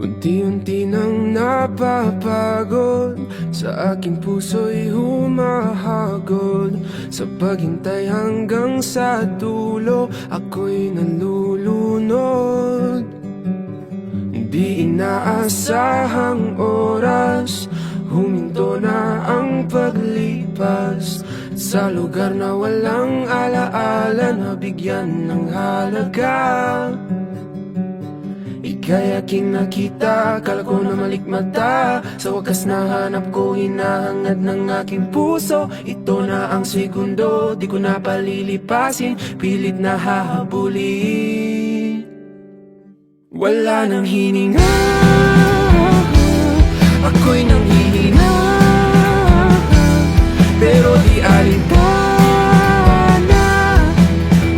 Unti-unti nang napapagod, sa aking puso'y humahagod. Sa paghintay hanggang sa dulo, ako'y nalulunod. Di inaasahang oras, huminto na ang paglipas. Sa lugar na walang alaala, nabigyan ng halaga. Ika'y aking nakita, akala ko na malikmata. Sa wakas nahanap ko, hinahangad ng aking puso. Ito na ang segundo, di ko na palilipasin, pilit na hahabulin. Wala nang hininga, ako'y nanghihina, pero di alintana.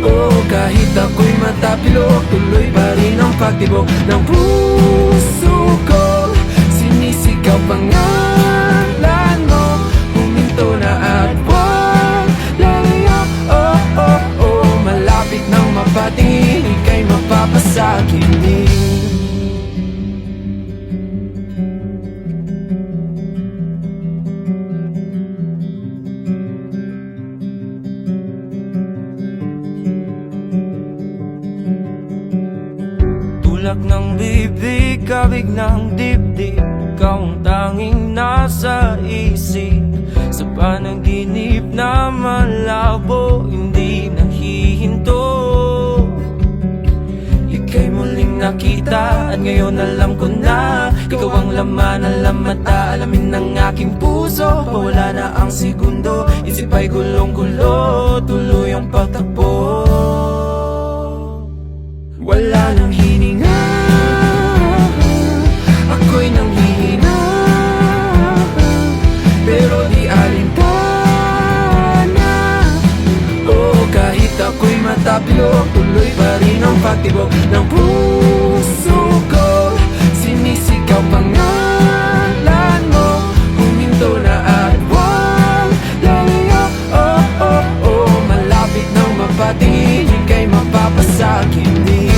Oh, kahit ako'y matapilok, tuloy pa rin ang pagtibok ng puso ko. Sinisigaw pangalan mo, huminto na at wag lalayo. Oh, oh, oh, malapit nang mapatingin, ika'y mapapasakitin. Tulak ng bibig, kabig ng dibdib, ikaw ang tanging nasa isip. Sa panaginip na malabo, hindi nahihinto. Ika'y muling nakita at ngayon alam ko na, ikaw ang laman, alam at aalamin ng aking puso. Pawala na ang segundo, isip ay gulong-gulo, tuloy ang pagtakbo. Wala nang hininga, ako'y nanghihina, pero di alintana. Oh, kahit ako'y matapilok, tuloy pa rin ang pagtibok ng puso ko. Sinisigaw pangalan mo, huminto na at wag lalayo. Oh, oh, oh, malapit nang mapatingin, ika'y mapapasakin din.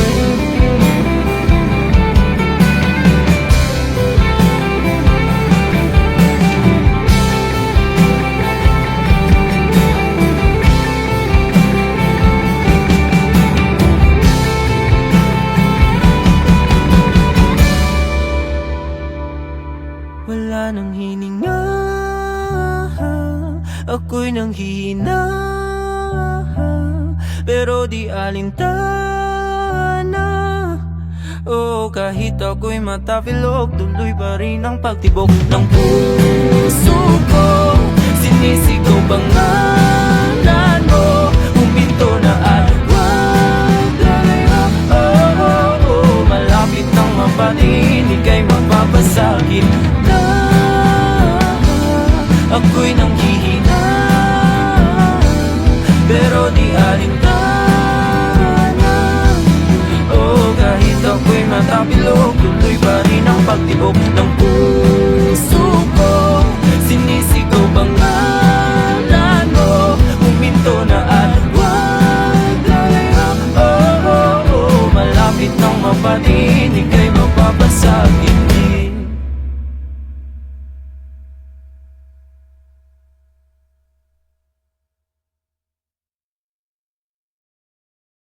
Wala nang hininga, ako'y nanghihina, pero di alintana. Oh, kahit ako'y matapilok, tuloy pa rin ang pagtibok ng puso ko. Sinisigaw pangalan mo, huminto na at wag lalayo. Oh, oh, oh, malapit nang mapatingin, ika'y mapapasakit na. Ako'y nanghihina, pero di alintana. Oh, kahit ako'y matapilok, tuloy